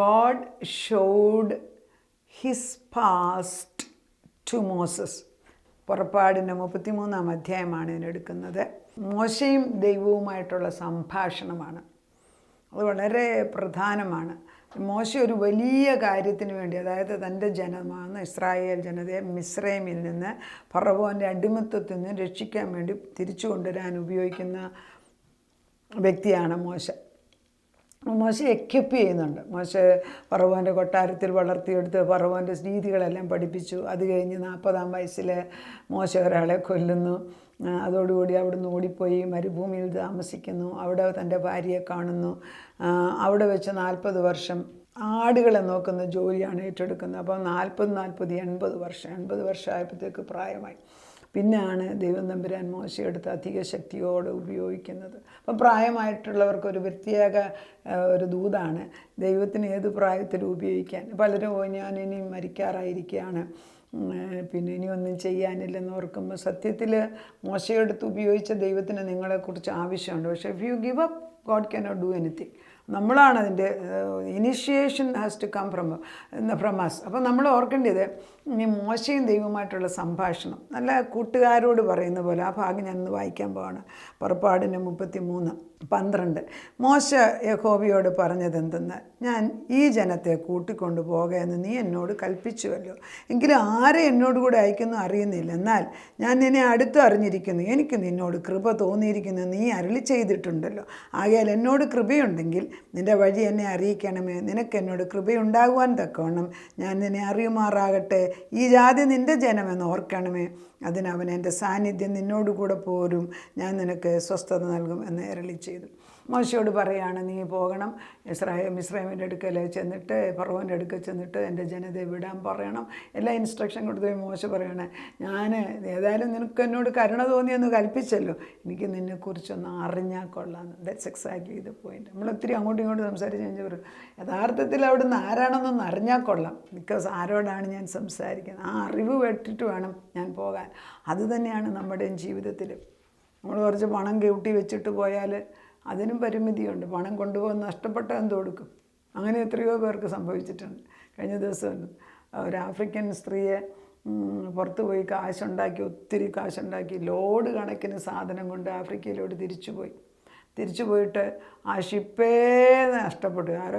God showed his past to Moses. പുറപ്പാടിൻ്റെ 33-ാം അധ്യായമാണ് ഇതിനെടുക്കുന്നത്. മോശയും ദൈവവുമായിട്ടുള്ള സംഭാഷണമാണ്. അത് വളരെ പ്രധാനമാണ്. മോശ ഒരു വലിയ കാര്യത്തിന് വേണ്ടി, അതായത് തൻ്റെ ജനമാണ് ഇസ്രായേൽ ജനതയെ മിസ്രൈമിൽ നിന്ന് ഫറവോൻ്റെ അടിമത്തത്തിൽ നിന്ന് രക്ഷിക്കാൻ വേണ്ടി തിരിച്ചു കൊണ്ടുവരാൻ ഉപയോഗിക്കുന്ന വ്യക്തിയാണ് മോശ. മോശ എക്യുപ്പ് ചെയ്യുന്നുണ്ട്. മോശ ഫറവോൻ്റെ കൊട്ടാരത്തിൽ വളർത്തിയെടുത്ത് ഫറവോൻ്റെ രീതികളെല്ലാം പഠിപ്പിച്ചു. അത് കഴിഞ്ഞ് 40-ാം വയസ്സിൽ മോശ ഒരാളെ കൊല്ലുന്നു. അതോടുകൂടി അവിടുന്ന് ഓടിപ്പോയി മരുഭൂമിയിൽ താമസിക്കുന്നു. അവിടെ തൻ്റെ ഭാര്യയെ കാണുന്നു. അവിടെ വെച്ച് 40 വർഷം ആടുകളെ നോക്കുന്ന ജോലിയാണ് ഏറ്റെടുക്കുന്നത്. അപ്പം 80 വർഷമായപ്പോഴത്തേക്ക് പ്രായമായി. പിന്നെയാണ് ദൈവം തമ്പുരാൻ മോശയെടുത്ത് അധിക ശക്തിയോടെ ഉപയോഗിക്കുന്നത്. അപ്പം പ്രായമായിട്ടുള്ളവർക്കൊരു പ്രത്യേക ഒരു ദൂതാണ് ദൈവത്തിന് ഏത് പ്രായത്തിലും ഉപയോഗിക്കാൻ. പലരും ഞാൻ ഇനി മരിക്കാറായിരിക്കുകയാണ്, പിന്നെ ഇനിയൊന്നും ചെയ്യാനില്ലെന്ന് ഓർക്കുമ്പോൾ സത്യത്തിൽ മോശയെടുത്ത് ഉപയോഗിച്ച ദൈവത്തിന് നിങ്ങളെക്കുറിച്ച് ആവശ്യമുണ്ട്. പക്ഷേ if you give up, god cannot do anything. നമ്മളാണ് അതിൻ്റെ initiation has to come from us. അപ്പം നമ്മൾ ഓർക്കേണ്ടത് ഈ മോശയും ദൈവമായിട്ടുള്ള സംഭാഷണം നല്ല കൂട്ടുകാരോട് പറയുന്ന പോലെ. ആ ഭാഗം ഞാനൊന്ന് വായിക്കാൻ പോവാണ്. പുറപ്പാടിന് 33:12. മോശ യഹോവയോട് പറഞ്ഞതെന്തെന്ന്, ഞാൻ ഈ ജനത്തെ കൂട്ടിക്കൊണ്ടു പോകയെന്ന് നീ എന്നോട് കൽപ്പിച്ചുവല്ലോ. എങ്കിലും ആരെ എന്നോട് കൂടെ അയക്കുന്നു അറിയുന്നില്ല. എന്നാൽ ഞാൻ നിന്നെ അടുത്ത് അറിഞ്ഞിരിക്കുന്നു, എനിക്ക് നിന്നോട് കൃപ തോന്നിയിരിക്കുന്നു, നീ അരുളി ചെയ്തിട്ടുണ്ടല്ലോ. ആകയാൽ എന്നോട് കൃപയുണ്ടെങ്കിൽ നിൻ്റെ വഴി എന്നെ അറിയിക്കണമേ. നിനക്ക് എന്നോട് കൃപയുണ്ടാകുവാൻ തക്കവണ്ണം ഞാൻ നിന്നെ അറിയുമാറാകട്ടെ. ഈ ജാതി നിൻ്റെ ജനമെന്ന് ഓർക്കണമേ. അതിനവൻ എൻ്റെ സാന്നിധ്യം നിന്നോടുകൂടെ പോരും, ഞാൻ നിനക്ക് സ്വസ്ഥത നൽകും എന്ന് അരുളി ചെയ്തു. മോശയോട് പറയാണ്, നീ പോകണം, മിസ്രൈമിൻ്റെ അടുക്കൽ ചെന്നിട്ട് ഫറവോൻ്റെ അടുക്കൽ ചെന്നിട്ട് എൻ്റെ ജനതയെ വിടാൻ പറയണം. എല്ലാ ഇൻസ്ട്രക്ഷൻ കൊടുത്തു. മോശ പറയണേ, ഞാൻ ഏതായാലും നിനക്ക് എന്നോട് കരുണ തോന്നിയെന്ന് കൽപ്പിച്ചല്ലോ, എനിക്ക് നിന്നെക്കുറിച്ചൊന്ന് അറിഞ്ഞാൽ കൊള്ളാമെന്ന്. That's exactly the point. നമ്മളൊത്തിരി അങ്ങോട്ടും ഇങ്ങോട്ടും സംസാരിച്ച് കഴിഞ്ഞാൽ പറയും, യഥാർത്ഥത്തിൽ അവിടുന്ന് ആരാണെന്നൊന്ന് അറിഞ്ഞാൽ കൊള്ളാം. ബിക്കോസ് ആരോടാണ് ഞാൻ സംസാരിക്കുന്നത്, ആ അറിവ് വെട്ടിട്ട് വേണം ഞാൻ പോകാൻ. അതുതന്നെയാണ് നമ്മുടെയും ജീവിതത്തിൽ. നമ്മൾ കുറച്ച് പണം കൂട്ടി വെച്ചിട്ട് പോയാൽ അതിനും പരിമിതിയുണ്ട്. പണം കൊണ്ടുപോകാൻ നഷ്ടപ്പെട്ട എന്ത് കൊടുക്കും? അങ്ങനെ എത്രയോ പേർക്ക് സംഭവിച്ചിട്ടുണ്ട്. കഴിഞ്ഞ ദിവസം ഒരു ആഫ്രിക്കൻ സ്ത്രീയെ പുറത്ത് പോയി ഒത്തിരി കാശുണ്ടാക്കി ലോഡ് കണക്കിന് സാധനം കൊണ്ട് ആഫ്രിക്കയിലോട്ട് തിരിച്ചു പോയിട്ട് ആ ഷിപ്പേ നഷ്ടപ്പെട്ടു. ആരോ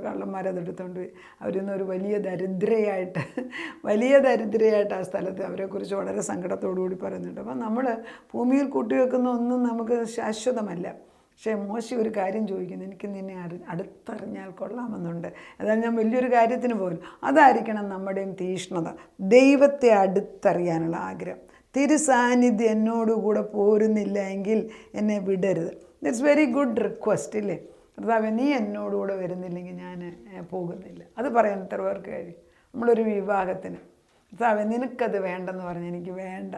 കള്ളന്മാരത് എടുത്തുകൊണ്ട് പോയി. അവരിന്നൊരു വലിയ ദരിദ്രയായിട്ട് ആ സ്ഥലത്ത് അവരെക്കുറിച്ച് വളരെ സങ്കടത്തോടുകൂടി പറയുന്നുണ്ട്. അപ്പം നമ്മൾ ഭൂമിയിൽ കൂട്ടിവെക്കുന്ന ഒന്നും നമുക്ക് ശാശ്വതമല്ല. പക്ഷേ മോശ ഒരു കാര്യം ചോദിക്കുന്നു, എനിക്ക് നിന്നെ അടുത്തറിഞ്ഞാൽ കൊള്ളാമെന്നുണ്ട്. അതായത് ഞാൻ വലിയൊരു കാര്യത്തിന് പോലും അതായിരിക്കണം നമ്മുടെയും തീഷ്ണത. ദൈവത്തെ അടുത്തറിയാനുള്ള ആഗ്രഹം. തിരുസാന്നിധ്യം എന്നോടുകൂടെ പോരുന്നില്ല എങ്കിൽ എന്നെ വിടരുത്. ഇറ്റ്സ് വെരി ഗുഡ് റിക്വസ്റ്റ് ഇല്ലേ? കർത്താവേ, നീ എന്നോടുകൂടെ വരുന്നില്ലെങ്കിൽ ഞാൻ പോകുന്നില്ല. അത് പറയാൻ എത്ര പേർക്ക് കഴിയും? നമ്മളൊരു വിവാഹത്തിന്, കർത്താവേ നിനക്കത് വേണ്ടെന്ന് പറഞ്ഞ് എനിക്ക് വേണ്ട,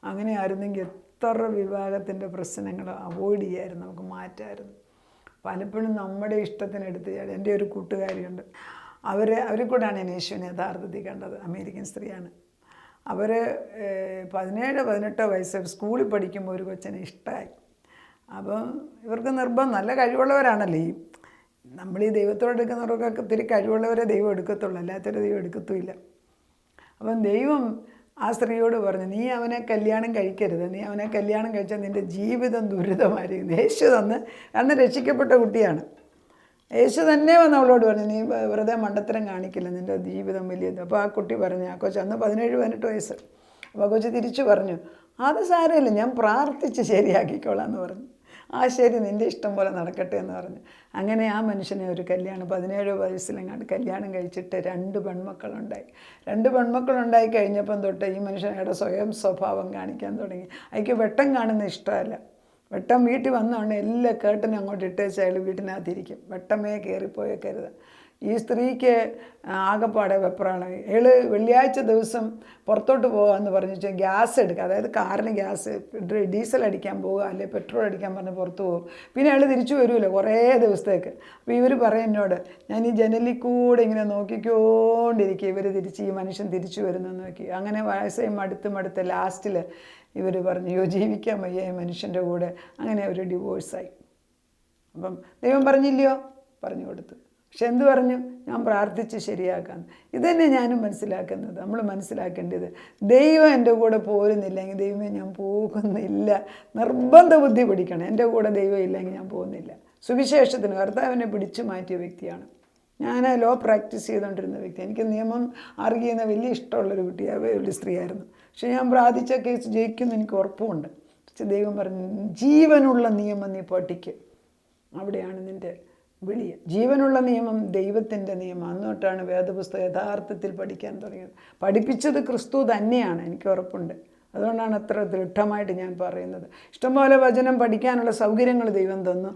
അങ്ങനെ ആയിരുന്നെങ്കിൽ എത്ര വിവാഹത്തിൻ്റെ പ്രശ്നങ്ങൾ അവോയ്ഡ് ചെയ്യായിരുന്നു, നമുക്ക് മാറ്റായിരുന്നു. പലപ്പോഴും നമ്മുടെ ഇഷ്ടത്തിനെടുത്ത് എൻ്റെ ഒരു കൂട്ടുകാരിയുണ്ട്. അവരെ കൂടെയാണ് ഞാൻ യേശുവിനെ യഥാർത്ഥത്തിൽ കണ്ടത്. അമേരിക്കൻ സ്ത്രീയാണ്. അവർ 17-18 വയസ്സ് സ്കൂളിൽ പഠിക്കുമ്പോൾ ഒരു കൊച്ചിനെ ഇഷ്ടമായി. അപ്പം ഇവർക്ക് നിർബന്ധം, നല്ല കഴിവുള്ളവരാണല്ലേ നമ്മൾ ഈ ദൈവത്തോട് എടുക്കുന്നവർക്കൊക്കെ ഒത്തിരി കഴിവുള്ളവരെ ദൈവം എടുക്കത്തുള്ളൂ, അല്ലാത്തൊരു ദൈവം എടുക്കത്തുമില്ല. അപ്പം ദൈവം ആ സ്ത്രീയോട് പറഞ്ഞു, നീ അവനെ കല്യാണം കഴിക്കരുത്, നീ അവനെ കല്യാണം കഴിച്ചാൽ നിൻ്റെ ജീവിതം ദുരിതമായിരിക്കും. യേശു അന്ന് രക്ഷിക്കപ്പെട്ട കുട്ടിയാണ്. യേശു തന്നെ വന്ന് അവളോട് പറഞ്ഞു, നീ വെറുതെ മണ്ടത്തരം കാണിക്കില്ല, നിൻ്റെ ജീവിതം വലിയത്. അപ്പോൾ ആ കുട്ടി പറഞ്ഞു, ആ കൊച്ചു അന്ന് 17-18 വയസ്സ്. അപ്പോൾ ആ കൊച്ചു തിരിച്ചു പറഞ്ഞു, അത് സാരമില്ല, ഞാൻ പ്രാർത്ഥിച്ച് ശരിയാക്കിക്കോളാം എന്ന് പറഞ്ഞു. ആ ശരി, നിൻ്റെ ഇഷ്ടം പോലെ നടക്കട്ടെ എന്ന് പറഞ്ഞു. അങ്ങനെ ആ മനുഷ്യനെ ഒരു 17 വയസ്സിലെങ്ങാണ്ട് കല്യാണം കഴിച്ചിട്ട് 2 പെൺമക്കളുണ്ടായി. 2 പെൺമക്കളുണ്ടായി കഴിഞ്ഞപ്പം തൊട്ട് ഈ മനുഷ്യനയുടെ സ്വയം സ്വഭാവം കാണിക്കാൻ തുടങ്ങി. അയാൾക്ക് വെട്ടം കാണുന്ന ഇഷ്ടമല്ല. വെട്ടം വീട്ടിൽ വന്നോണ്ട് എല്ലാ കേട്ടനും അങ്ങോട്ട് ഇട്ടേച്ച് അയാൾ വീട്ടിനകത്തിരിക്കും. വെട്ടമേ കയറിപ്പോയേക്കരുത്. ഈ സ്ത്രീക്ക് ആകെപ്പാടെ വെപ്രാണ്. വെള്ളിയാഴ്ച ദിവസം പുറത്തോട്ട് പോകാമെന്ന് പറഞ്ഞു ഗ്യാസ് എടുക്കുക, അതായത് കാറിന് ഗ്യാസ് ഡീസൽ അടിക്കാൻ പോവുക, അല്ലെങ്കിൽ പെട്രോൾ അടിക്കാൻ പറഞ്ഞ് പുറത്ത് പോകും. പിന്നെ അയാൾ തിരിച്ചു വരുമല്ലോ കുറേ ദിവസത്തേക്ക്. അപ്പോൾ ഇവർ പറയും എന്നോട്, ഞാൻ ഈ ജനലിൽ കൂടെ ഇങ്ങനെ നോക്കിക്കൊണ്ടിരിക്കുക, ഈ മനുഷ്യൻ തിരിച്ചു വരുന്നെന്ന് നോക്കി. അങ്ങനെ വയസ്സായി മടുത്ത് ലാസ്റ്റിൽ ഇവർ പറഞ്ഞു, ജീവിക്കാൻ വയ്യ ഈ മനുഷ്യൻ്റെ കൂടെ. അങ്ങനെ ഒരു ഡിവോഴ്സായി. അപ്പം ദൈവം പറഞ്ഞില്ലയോ? പറഞ്ഞു കൊടുത്തു. പക്ഷെ എന്ത് പറഞ്ഞു? ഞാൻ പ്രാർത്ഥിച്ച് ശരിയാക്കാം. ഇതന്നെ ഞാനും മനസ്സിലാക്കുന്നത്. നമ്മൾ മനസ്സിലാക്കേണ്ടത്, ദൈവം എൻ്റെ കൂടെ പോരുന്നില്ലെങ്കിൽ ദൈവമേ ഞാൻ പോകുന്നില്ല. നിർബന്ധ ബുദ്ധി പിടിക്കണം. എൻ്റെ കൂടെ ദൈവം ഇല്ലെങ്കിൽ ഞാൻ പോകുന്നില്ല. സുവിശേഷത്തിന് കർത്താവിനെ പിടിച്ചു മാറ്റിയ വ്യക്തിയാണ് ഞാൻ. ലോ പ്രാക്ടീസ് ചെയ്തുകൊണ്ടിരുന്ന വ്യക്തി. എനിക്ക് നിയമം ആർഗ്യ ചെയ്യുന്ന വലിയ ഇഷ്ടമുള്ളൊരു വലിയ സ്ത്രീയായിരുന്നു. പക്ഷെ ഞാൻ പ്രാർത്ഥിച്ച കേസ് ജയിക്കുമെന്ന് എനിക്ക് ഉറപ്പുമുണ്ട്. പക്ഷെ ദൈവം പറഞ്ഞു, ജീവനുള്ള നിയമം നീ പഠിക്കും, അവിടെയാണ് നിൻ്റെ വിളി. ജീവനുള്ള നിയമം ദൈവത്തിൻ്റെ നിയമം. അന്നോട്ടാണ് വേദപുസ്തകം യഥാർത്ഥത്തിൽ പഠിക്കാൻ തുടങ്ങിയത്. പഠിപ്പിച്ചത് ക്രിസ്തു തന്നെയാണ്, എനിക്ക് ഉറപ്പുണ്ട്. അതുകൊണ്ടാണ് അത്ര ദൃഢമായിട്ട് ഞാൻ പറയുന്നത്. ഇഷ്ടംപോലെ വചനം പഠിക്കാനുള്ള സൗകര്യങ്ങൾ ദൈവം തന്നു.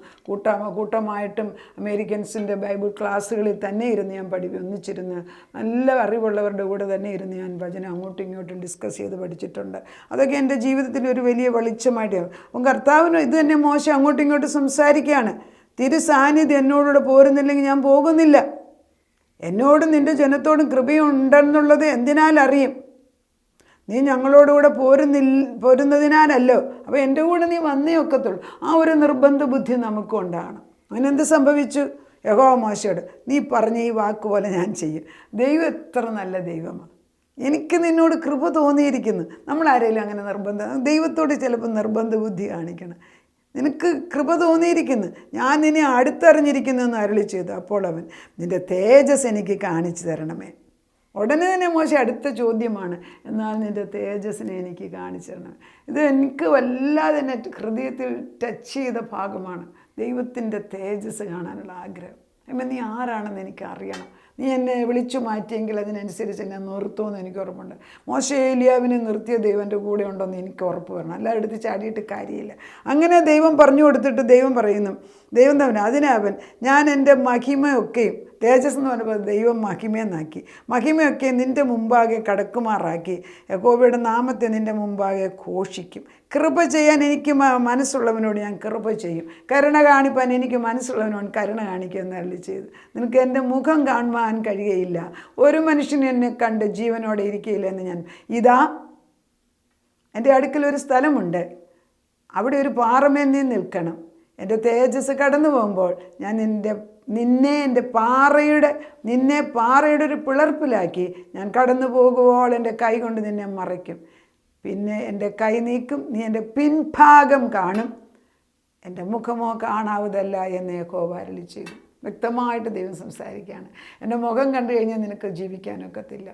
കൂട്ടമായിട്ടും അമേരിക്കൻസിൻ്റെ ബൈബിൾ ക്ലാസ്സുകളിൽ തന്നെ ഇരുന്ന് ഞാൻ ഒന്നിച്ചിരുന്ന് നല്ല അറിവുള്ളവരുടെ കൂടെ തന്നെ ഇരുന്ന് ഞാൻ വചനം അങ്ങോട്ടും ഇങ്ങോട്ടും ഡിസ്കസ് ചെയ്ത് പഠിച്ചിട്ടുണ്ട്. അതൊക്കെ എൻ്റെ ജീവിതത്തിൽ ഒരു വലിയ വെളിച്ചമായിട്ട്. അപ്പം കർത്താവിന് ഇത് തന്നെ മോശം അങ്ങോട്ടും ഇങ്ങോട്ടും സംസാരിക്കുകയാണ്. തിരു സാന്നിധ്യം എന്നോടുകൂടെ പോരുന്നില്ലെങ്കിൽ ഞാൻ പോകുന്നില്ല. എന്നോടും നിൻ്റെ ജനത്തോടും കൃപയുണ്ടെന്നുള്ളത് എന്തിനാൽ അറിയും? നീ ഞങ്ങളോടുകൂടെ പോരുന്നതിനാലല്ലോ. അപ്പോൾ എൻ്റെ കൂടെ നീ വന്നേ ഒക്കത്തുള്ളൂ. ആ ഒരു നിർബന്ധ ബുദ്ധി നമുക്കും ഉണ്ടാകണം. അതിനെന്ത് സംഭവിച്ചു? യഹോവ മോശയോട്, നീ പറഞ്ഞ ഈ വാക്കുപോലെ ഞാൻ ചെയ്യും. ദൈവം എത്ര നല്ല ദൈവമാണ്. എനിക്ക് നിന്നോട് കൃപ തോന്നിയിരിക്കുന്നു. നമ്മളാരെങ്കിലും അങ്ങനെ ദൈവത്തോട് ചിലപ്പോൾ നിർബന്ധ ബുദ്ധി കാണിക്കണം. നിനക്ക് കൃപ തോന്നിയിരിക്കുന്നു, ഞാൻ നിന്നെ അടുത്തറിഞ്ഞിരിക്കുന്നു എന്ന് അരുളി ചെയ്തു. അപ്പോൾ അവൻ, നിൻ്റെ തേജസ് എനിക്ക് കാണിച്ചു തരണമേ. ഉടനെ തന്നെ മോശം അടുത്ത ചോദ്യമാണ്, എന്നാൽ നിൻ്റെ തേജസ്സിനെ എനിക്ക് കാണിച്ചു തരണമേ. ഇത് എനിക്ക് വല്ലാതെ എന്നെ ഹൃദയത്തിൽ ടച്ച് ചെയ്ത ഭാഗമാണ്. ദൈവത്തിൻ്റെ തേജസ് കാണാനുള്ള ആഗ്രഹം. അപ്പം നീ ആരാണെന്ന് എനിക്ക് അറിയണം. നീ എന്നെ വിളിച്ചു മാറ്റിയെങ്കിൽ അതിനനുസരിച്ച് എന്നെ നിർത്തുമെന്ന് എനിക്ക് ഉറപ്പുണ്ട്. മോശെ ഏലിയാവിനെ നിർത്തിയ ദൈവം എൻ്റെ കൂടെ ഉണ്ടോയെന്ന് എനിക്ക് ഉറപ്പ് വരണം. എല്ലാം എടുത്ത് ചാടിയിട്ട് കാര്യമില്ല. അങ്ങനെ ദൈവം പറഞ്ഞു കൊടുത്തിട്ട് ദൈവം പറയുന്നു, ദൈവം തന്നെ അതിനവൻ, ഞാൻ എൻ്റെ മഹിമയൊക്കെയും, തേജസ് എന്ന് പറഞ്ഞപ്പോൾ ദൈവം മഹിമയെന്നാക്കി, മഹിമയൊക്കെ നിൻ്റെ മുമ്പാകെ കടക്കുമാറാക്കി യഹോവയുടെ നാമത്തെ നിൻ്റെ മുമ്പാകെ ഘോഷിക്കും. കൃപ ചെയ്യാൻ എനിക്ക് മനസ്സുള്ളവനോട് ഞാൻ കൃപ ചെയ്യും, കരുണ കാണിപ്പാൻ എനിക്ക് മനസ്സുള്ളവനോട് കരുണ കാണിക്കുമെന്ന് അരുളി ചെയ്തു. നിനക്ക് എൻ്റെ മുഖം കാണുവാൻ കഴിയുകയില്ല, ഒരു മനുഷ്യൻ എന്നെ കണ്ട് ജീവനോടെ ഇരിക്കുകയില്ല എന്ന് ഞാൻ. ഇതാ എൻ്റെ അടുക്കലൊരു സ്ഥലമുണ്ട്, അവിടെ ഒരു പാറമേൽ നീ നിൽക്കണം. എൻ്റെ തേജസ് കടന്നു പോകുമ്പോൾ ഞാൻ നിന്നെ പാറയുടെ ഒരു പിളർപ്പിലാക്കി ഞാൻ കടന്നു പോകുമ്പോൾ എൻ്റെ കൈ കൊണ്ട് നിന്നെ മറയ്ക്കും. പിന്നെ എൻ്റെ കൈ നീക്കും, നീ എൻ്റെ പിൻഭാഗം കാണും, എൻ്റെ മുഖമോ കാണാവതല്ല എന്ന് യഹോവ അരുളി ചെയ്തു. വ്യക്തമായിട്ട് ദൈവം സംസാരിക്കുകയാണ്. എൻ്റെ മുഖം കണ്ടു കഴിഞ്ഞാൽ നിനക്ക് ജീവിക്കാനൊക്കത്തില്ല,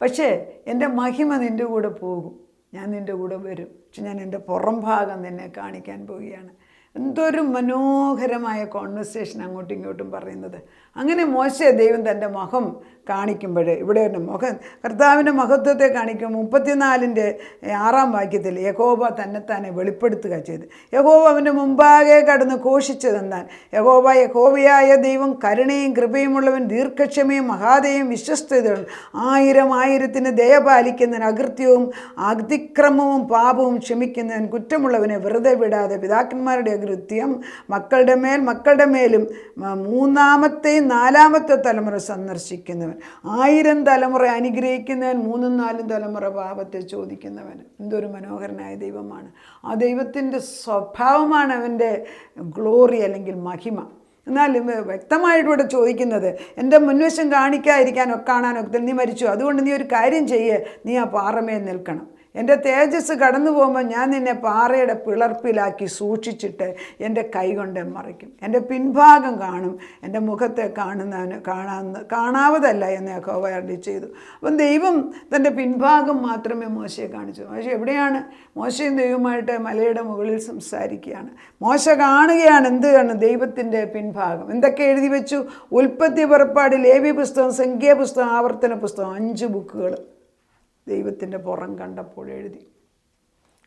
പക്ഷേ എൻ്റെ മഹിമ നിൻ്റെ കൂടെ പോകും, ഞാൻ നിൻ്റെ കൂടെ വരും. പക്ഷെ ഞാൻ എൻ്റെ പുറം ഭാഗം നിന്നെ കാണിക്കാൻ പോവുകയാണ്. എന്തൊരു മനോഹരമായ കോൺവെർസേഷൻ അങ്ങോട്ടും ഇങ്ങോട്ടും പറയുന്നത്. അങ്ങനെ മോശെ ദൈവം തൻ്റെ മുഖം കാണിക്കുമ്പോൾ, ഇവിടെ മുഖം കർത്താവിൻ്റെ മഹത്വത്തെ കാണിക്കും. 34-6 വാക്യത്തിൽ യഹോവ തന്നെത്താനെ വെളിപ്പെടുത്തുക ചെയ്ത്. യഹോവ അവൻ്റെ മുമ്പാകെ കടന്ന് ഘോഷിച്ചതെന്നാൽ, യഹോവയായ ദൈവം കരുണയും കൃപയുമുള്ളവൻ, ദീർഘക്ഷമയും മഹാദയും വിശ്വസ്തതയും, 1000 ദയ പാലിക്കുന്നവൻ, അകൃത്യവും അതിക്രമവും പാപവും ക്ഷമിക്കുന്നവൻ, കുറ്റമുള്ളവനെ വെറുതെ വിടാതെ, പിതാക്കന്മാരുടെ അകൃത്യം മക്കളുടെ മേലും 3-ാമത്തെയും 4-ാമത്തെ തലമുറ സന്ദർശിക്കുന്നവൻ, 1000 തലമുറ അനുഗ്രഹിക്കുന്നവൻ, 3-4 തലമുറ പാപത്തെ ചോദിക്കുന്നവൻ. എന്തൊരു മനോഹരനായ ദൈവമാണ്. ആ ദൈവത്തിൻ്റെ സ്വഭാവമാണ് അവൻ്റെ ഗ്ലോറി അല്ലെങ്കിൽ മഹിമ. എന്നാൽ വ്യക്തമായിട്ട് ഇവിടെ ചോദിക്കുന്നത്, എൻ്റെ മുൻവശം കാണാനൊക്കെ നീ മരിച്ചു, അതുകൊണ്ട് നീ ഒരു കാര്യം ചെയ്യേ, നീ ആ പാറമേൽ നിൽക്കണം. എൻ്റെ തേജസ് കടന്നു പോകുമ്പോൾ ഞാൻ നിന്നെ പാറയുടെ പിളർപ്പിലാക്കി സൂക്ഷിച്ചിട്ട് എൻ്റെ കൈ കൊണ്ട് മറയ്ക്കും. എൻ്റെ പിൻഭാഗം കാണും, എൻ്റെ മുഖത്തെ കാണാവതല്ല എന്ന് യഹോവ അരുളി ചെയ്തു. അപ്പം ദൈവം തൻ്റെ പിൻഭാഗം മാത്രമേ മോശയെ കാണിച്ചു. മോശ എവിടെയാണ്? മോശയും ദൈവമായിട്ട് മലയുടെ മുകളിൽ സംസാരിക്കുകയാണ്. മോശ കാണുകയാണ് എന്താണ് ദൈവത്തിൻ്റെ പിൻഭാഗം. എന്തൊക്കെ എഴുതി വെച്ചു? ഉൽപ്പത്തി, പുറപ്പാട്, ലേവ്യ പുസ്തകം, സംഖ്യാപുസ്തകം, ആവർത്തന പുസ്തകം, 5 ബുക്കുകൾ ദൈവത്തിൻ്റെ പുറം കണ്ടപ്പോൾ എഴുതി.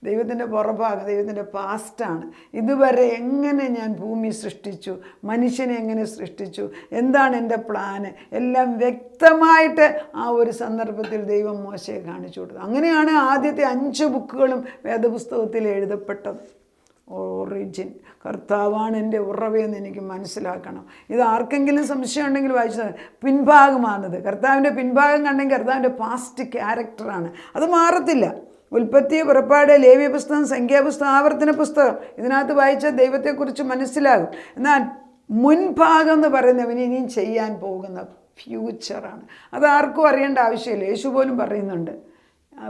ദൈവത്തിൻ്റെ പുറഭാഗം ദൈവത്തിൻ്റെ പാസ്റ്റാണ്. ഇതുവരെ എങ്ങനെ ഞാൻ ഭൂമി സൃഷ്ടിച്ചു, മനുഷ്യനെ എങ്ങനെ സൃഷ്ടിച്ചു, എന്താണ് എൻ്റെ പ്ലാന്, എല്ലാം വ്യക്തമായിട്ട് ആ ഒരു സന്ദർഭത്തിൽ ദൈവം മോശയെ കാണിച്ചു കൊടുത്തു. അങ്ങനെയാണ് ആദ്യത്തെ 5 ബുക്കുകളും വേദപുസ്തകത്തിൽ എഴുതപ്പെട്ടത്. ഒറിജിൻ കർത്താവാണ് എൻ്റെ ഉറവയെന്ന് എനിക്ക് മനസ്സിലാക്കണം. ഇത് ആർക്കെങ്കിലും സംശയം ഉണ്ടെങ്കിൽ വായിച്ചത്. പിൻഭാഗമാണത്. കർത്താവിൻ്റെ പിൻഭാഗം കണ്ടെങ്കിൽ കർത്താവിൻ്റെ പാസ്റ്റ് ക്യാരക്ടറാണ്, അത് മാറത്തില്ല. ഉൽപ്പത്തി, പുറപ്പാട്, ലേവ്യ പുസ്തകം, സംഖ്യാപുസ്തകം, ആവർത്തന പുസ്തകം, ഇതിനകത്ത് വായിച്ചാൽ ദൈവത്തെക്കുറിച്ച് മനസ്സിലാകും. എന്നാൽ മുൻഭാഗം എന്ന് പറയുന്നവന് ഇനിയും ചെയ്യാൻ പോകുന്ന ഫ്യൂച്ചറാണ്. അതാർക്കും അറിയേണ്ട ആവശ്യമില്ല. യേശു പോലും പറയുന്നുണ്ട്,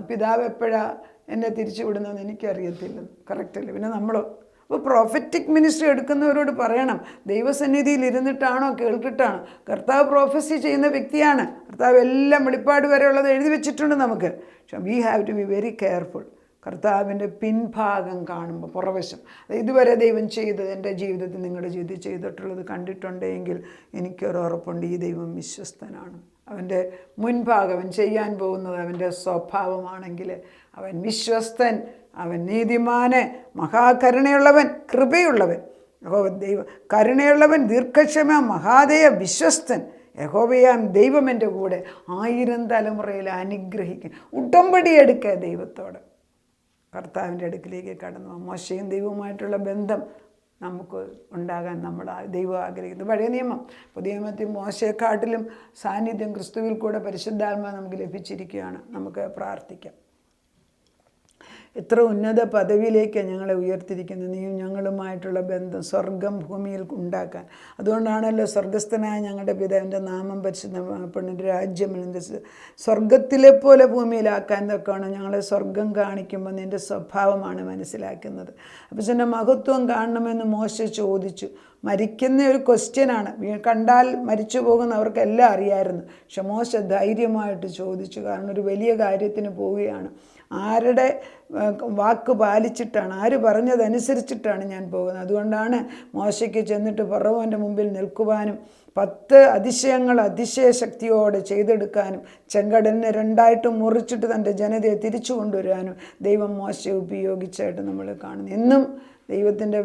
പിതാവ് എപ്പോഴാണ് എന്നെ തിരിച്ചു വിടുന്നതെന്ന് എനിക്കറിയത്തില്ല. കറക്റ്റല്ലേ? പിന്നെ നമ്മളോ? അപ്പോൾ പ്രോഫറ്റിക് മിനിസ്ട്രി എടുക്കുന്നവരോട് പറയണം, ദൈവസന്നിധിയിൽ ഇരുന്നിട്ടാണോ കേൾക്കിട്ടാണോ? കർത്താവ് പ്രോഫസി ചെയ്യുന്ന വ്യക്തിയാണ്. കർത്താവ് എല്ലാം വെളിപ്പാട് വരെയുള്ളത് എഴുതി വെച്ചിട്ടുണ്ട് നമുക്ക്. പക്ഷേ we have to be very careful. കർത്താവിൻ്റെ പിൻഭാഗം കാണുമ്പോൾ, പുറവശം, ഇതുവരെ ദൈവം ചെയ്തത് എൻ്റെ ജീവിതത്തിൽ, നിങ്ങളുടെ ജീവിതത്തിൽ ചെയ്തിട്ടുള്ളത് കണ്ടിട്ടുണ്ടെങ്കിൽ എനിക്കൊരു ഉറപ്പുണ്ട്, ഈ ദൈവം വിശ്വസ്തനാണ്. അവൻ്റെ മുൻഭാഗം, അവൻ ചെയ്യാൻ പോകുന്നത് അവൻ്റെ സ്വഭാവമാണെങ്കിൽ അവൻ വിശ്വസ്തൻ, അവൻ നീതിമാന്, മഹാകരുണയുള്ളവൻ, കൃപയുള്ളവൻ. ദൈവം കരുണയുള്ളവൻ, ദീർഘക്ഷമ, മഹാദയ, വിശ്വസ്തൻ. യഹോവയാം ദൈവം എൻ്റെ കൂടെ, 1000 തലമുറയിൽ അനുഗ്രഹിക്കും. ഉടമ്പടി എടുക്കുക ദൈവത്തോട്, കർത്താവിൻ്റെ അടുക്കിലേക്ക് കടന്നു. മോശയും ദൈവവുമായിട്ടുള്ള ബന്ധം നമുക്ക് ഉണ്ടാകാൻ നമ്മൾ ദൈവം ആഗ്രഹിക്കുന്നു. പഴയ നിയമം, പുതിയ നിയമത്തിൽ മോശയെക്കാട്ടിലും സാന്നിധ്യം ക്രിസ്തുവിൽ കൂടെ പരിശുദ്ധാത്മാവ് നമുക്ക് ലഭിച്ചിരിക്കുകയാണ്. നമുക്ക് പ്രാർത്ഥിക്കാം. എത്ര ഉന്നത പദവിയിലേക്കാണ് ഞങ്ങളെ ഉയർത്തിരിക്കുന്നത്. നീയും ഞങ്ങളുമായിട്ടുള്ള ബന്ധം സ്വർഗം ഭൂമിയിൽ ഉണ്ടാക്കാൻ. അതുകൊണ്ടാണല്ലോ സ്വർഗസ്ഥനായ ഞങ്ങളുടെ പിതാവിൻ്റെ നാമം പരിശുദ്ധമാക്കപ്പെടുന്ന രാജ്യം സ്വർഗത്തിലെ പോലെ ഭൂമിയിലാക്കാൻ തൊക്കെയാണ്. ഞങ്ങളെ സ്വർഗം കാണിക്കുമ്പോൾ നിൻ്റെ സ്വഭാവമാണ് മനസ്സിലാക്കുന്നത്. അപ്പോൾ എൻ്റെ മഹത്വം കാണണമെന്ന് മോശ ചോദിച്ചു. മരിക്കുന്ന ഒരു ക്വസ്റ്റ്യനാണ്, കണ്ടാൽ മരിച്ചു പോകുന്നവർക്കെല്ലാം അറിയാമായിരുന്നു. പക്ഷെ മോശ ധൈര്യമായിട്ട് ചോദിച്ചു. കാരണം ഒരു വലിയ കാര്യത്തിന് പോവുകയാണ്. ആരുടെ വാക്ക് പാലിച്ചിട്ടാണ്, ആര് പറഞ്ഞതനുസരിച്ചിട്ടാണ് ഞാൻ പോകുന്നത്. അതുകൊണ്ടാണ് മോശയ്ക്ക് ചെന്നിട്ട് ഫറവോൻ്റെ മുമ്പിൽ നിൽക്കുവാനും 10 അതിശയങ്ങൾ അതിശയശക്തിയോടെ ചെയ്തെടുക്കാനും ചെങ്കടലിനെ 2ആയിട്ട് മുറിച്ചിട്ട് തൻ്റെ ജനതയെ തിരിച്ചു കൊണ്ടുവരാനും ദൈവം മോശയെ ഉപയോഗിച്ചായിട്ട് നമ്മൾ കാണുന്നു. എന്നും ദൈവത്തിൻ്റെ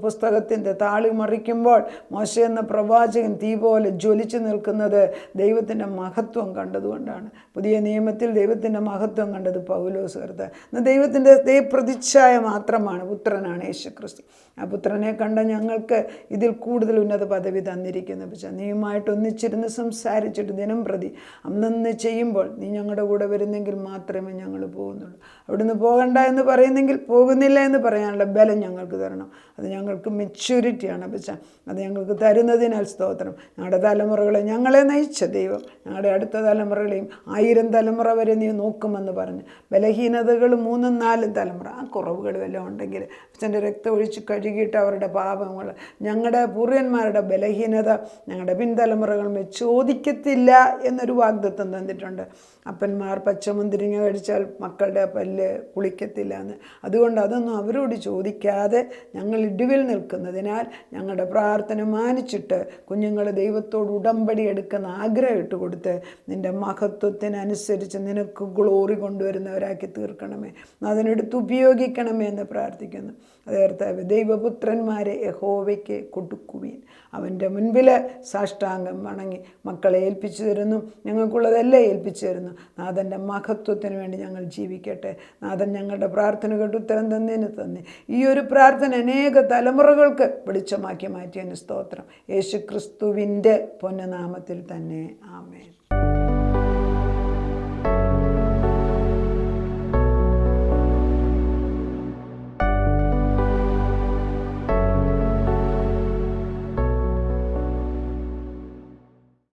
പുസ്തകത്തിൻ്റെ താളി മറിക്കുമ്പോൾ മോശ എന്ന പ്രവാചകൻ തീ പോലെ ജ്വലിച്ചു നിൽക്കുന്നത് ദൈവത്തിൻ്റെ മഹത്വം കണ്ടതുകൊണ്ടാണ്. പുതിയ നിയമത്തിൽ ദൈവത്തിൻ്റെ മഹത്വം കണ്ടത് പൗലോസ് കർത്താവ്. എന്നാൽ ദൈവത്തിൻ്റെ പ്രതിച്ഛായ മാത്രമാണ്, പുത്രനാണ് യേശു ക്രിസ്തു. ആ പുത്രനെ കണ്ട ഞങ്ങൾക്ക് ഇതിൽ കൂടുതൽ ഉന്നത പദവി തന്നിരിക്കുന്നു. പക്ഷേ നീയുമായിട്ട് ഒന്നിച്ചിരുന്ന് സംസാരിച്ചിട്ട് ദിനം പ്രതി അന്നന്ന് ചെയ്യുമ്പോൾ നീ ഞങ്ങളുടെ കൂടെ വരുന്നെങ്കിൽ മാത്രമേ ഞങ്ങൾ പോകുന്നുള്ളൂ. അവിടുന്ന് പോകണ്ട എന്ന് പറയുന്നെങ്കിൽ പോകുന്നില്ല എന്ന് പറയാനുള്ള ബലം ഞങ്ങൾക്ക് തരണം. അത് ഞങ്ങൾക്ക് മെച്യൂരിറ്റിയാണ്. പക്ഷേ അത് ഞങ്ങൾക്ക് തരുന്നതിനാൽ സ്തോത്രം. ഞങ്ങളുടെ തലമുറകളെ ഞങ്ങളെ നയിച്ച ദൈവം ഞങ്ങളുടെ അടുത്ത തലമുറകളെയും 1000 തലമുറ വരെ നീ നോക്കുമെന്ന് പറഞ്ഞ് ബലഹീനതകൾ 3, 4 തലമുറ, ആ കുറവുകൾ വല്ലതും ഉണ്ടെങ്കിൽ അച്ഛൻ്റെ രക്തം ഒഴിച്ച് കഴുകിയിട്ട് അവരുടെ പാപങ്ങൾ, ഞങ്ങളുടെ പൂർവ്വന്മാരുടെ ബലഹീനത ഞങ്ങളുടെ പിൻതലമുറകൾ ചോദിക്കത്തില്ല എന്നൊരു വാഗ്ദത്തം തന്നിട്ടുണ്ട്. അപ്പന്മാർ പച്ചമുന്തിരിങ്ങ കഴിച്ചാൽ മക്കളുടെ പല്ല് കുളിക്കത്തില്ല എന്ന്. അതുകൊണ്ട് അതൊന്നും അവരോട് ചോദിക്കാതെ ഞങ്ങൾ ഇടിവിൽ നിൽക്കുന്നതിനാൽ ഞങ്ങളുടെ പ്രാർത്ഥന മാനിച്ചിട്ട് കുഞ്ഞുങ്ങൾ ദൈവത്തോട് ഉടമ്പടി എടുക്കുന്ന ആഗ്രഹം ഇട്ട് കൊടുത്ത് നിൻ്റെ മഹത്വത്തിനനുസരിച്ച് നിനക്ക് ഗ്ലോറി കൊണ്ടുവരുന്നവരാക്കി തീർക്കണമേ, അതിനെടുത്ത് ഉപയോഗിക്കണമേ എന്ന് പ്രാർത്ഥിക്കുന്നു. അതേർത്താവ് ദൈവപുത്രന്മാരെ യഹോവയ്ക്ക് കൊടുക്കുവീൻ. അവൻ്റെ മുൻപിൽ സാഷ്ടാംഗം വണങ്ങി മക്കളെ ഏൽപ്പിച്ചു തരുന്നു. ഞങ്ങൾക്കുള്ളതെല്ലാം ഏൽപ്പിച്ചു തരുന്നു. നാഥൻ്റെ മഹത്വത്തിന് വേണ്ടി ഞങ്ങൾ ജീവിക്കട്ടെ. നാഥൻ ഞങ്ങളുടെ പ്രാർത്ഥനകളുടെ ഉത്തരം തന്നതിന് തന്നെ ഈ ഒരു പ്രാർത്ഥന അനേക തലമുറകൾക്ക് വെളിച്ചമാക്കി മാറ്റിയതിന് സ്തോത്രം. യേശു ക്രിസ്തുവിൻ്റെ പൊന്നനാമത്തിൽ തന്നെ ആമേൻ.